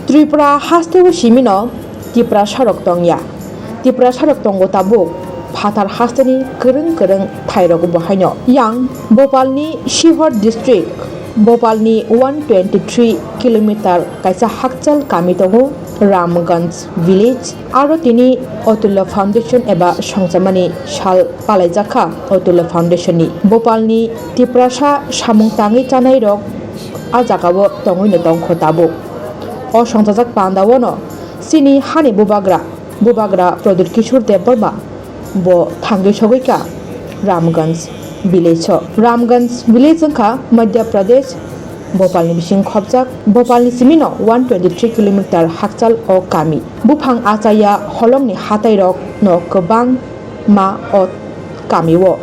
Tripura hastewo simino Tiprasa Rokbai Tiprasa Rokbai tabuk Phatar hasteni kereng thairok bahaino yang Bhopalni Shihor district Bhopalni 123 km kaisa hakchal kamitongo Ramganj village aro tini Otulya Foundation eba songsamani sal palaijaka Otulya Foundation ni Bhopalni Tiprasa samung tangi chanai rok ajagao tongoino tongkho tabuk o songjak pandawono sini hani Bubagra Pradyot Kishore Debbarma bo thangi sogoika Ramganj village jangkha Madhya Pradesh Bhopalni bising khobjak Bhopalni simino 123 km hakchal o kami buphang achaya holongni hatai rok no kwbang ma o kamiwo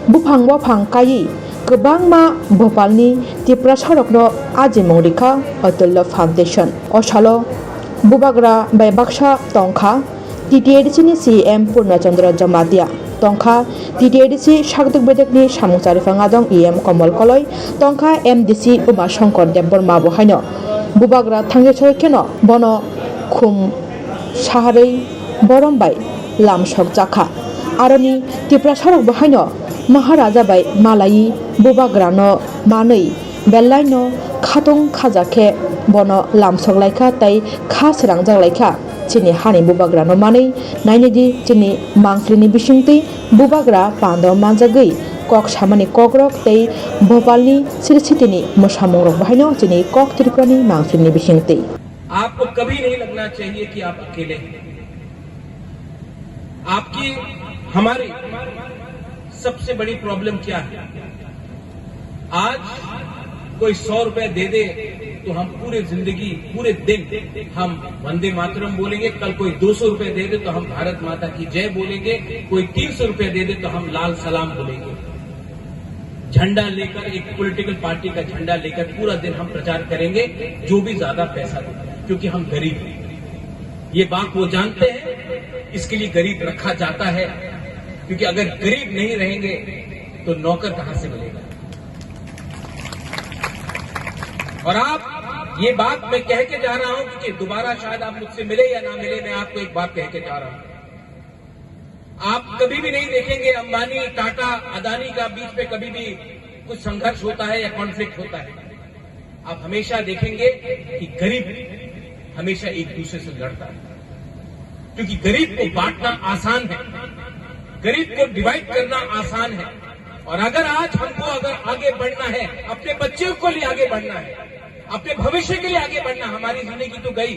buphang kai kwbang ma Bhopalni Tiprasa rokno ajimong rikha Otulya Foundation o salo Bubagra Malaikha tongkha TTADC ni CM Purnachandra Jamatia tongkha TTADC Shakduk Bedekni Samungsari Fangadong EM Komol Koloi tongkha MDC Uma Shankar Debbarma bohaino Bubagra thangi soikeno bono khum saharei borombai lamsok jakha aroni Tiprasa rok bohaino Maharaja bai Malai Bubagra no manei belai no khatong khajake bono lamsok laikha tai kha srangjak laikha chini hani Bubagra no manei nainedi chini mangslini bisingti Bubagra pando manjagui kok samani kokrok tei Bhopalni sirsitini mosamong rok bahaino chini kok triprani mangslini bisingti आपको कभी नहीं लगना चाहिए कि आप अकेले हैं। आपकी हमारी सबसे बड़ी प्रॉब्लम क्या है? आज कोई 100 रुपए दे दे तो हम पूरे जिंदगी पूरे दिन हम वंदे मातरम बोलेंगे, कल कोई 200 रुपए दे दे तो हम भारत माता की जय बोलेंगे, कोई 300 रुपए दे दे तो हम लाल सलाम बोलेंगे। झंडा लेकर एक पॉलिटिकल पार्टी का झंडा लेकर पूरा दिन हम प्रचार करेंगे जो भी ज्यादा पैसा दे, क्योंकि हम गरीब हैं। ये बात वो जानते हैं, इसके लिए गरीब रखा जाता है, क्योंकि अगर गरीब नहीं रहेंगे तो नौकर कहां से मिलेगा। और आप ये बात मैं कह के जा रहा हूं क्योंकि दोबारा शायद आप मुझसे मिले या ना मिले, मैं आपको एक बात कह के जा रहा हूं। आप कभी भी नहीं देखेंगे अंबानी, टाटा, अदानी का बीच में कभी भी कुछ संघर्ष होता है या कॉन्फ्लिक्ट होता है। आप हमेशा देखेंगे कि गरीब हमेशा एक दूसरे से लड़ता है, क्योंकि गरीब को बांटना आसान है, गरीब को डिवाइड करना आसान है। और अगर आज हमको आगे बढ़ना है, अपने बच्चों को लिए आगे बढ़ना है, अपने भविष्य के लिए आगे बढ़ना, हमारी जिंदगी तो गई,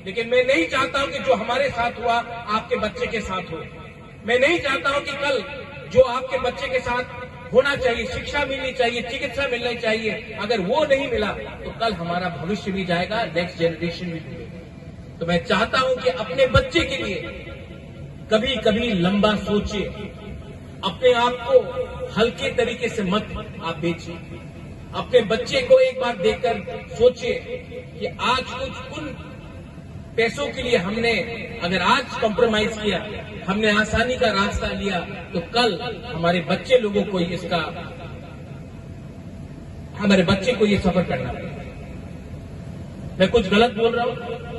लेकिन मैं नहीं चाहता हूं कि जो हमारे साथ हुआ आपके बच्चे के साथ हो। मैं नहीं चाहता हूं कि कल जो आपके बच्चे के साथ होना चाहिए, शिक्षा मिलनी चाहिए, चिकित्सा मिलनी चाहिए, अगर वो नहीं मिला तो कल हमारा भविष्य भी जाएगा, नेक्स्ट जनरेशन भी मिलेगा। तो मैं चाहता हूं कि अपने बच्चे के लिए कभी लंबा सोचिए, अपने आप को हल्के तरीके से मत आप बेचिए। अपने बच्चे को एक बार देखकर सोचिए कि आज कुछ उन पैसों के लिए हमने अगर आज कॉम्प्रोमाइज किया, हमने आसानी का रास्ता लिया, तो कल हमारे बच्चे लोगों को हमारे बच्चे को ये सफर करना पड़ेगा। मैं कुछ गलत बोल रहा हूं?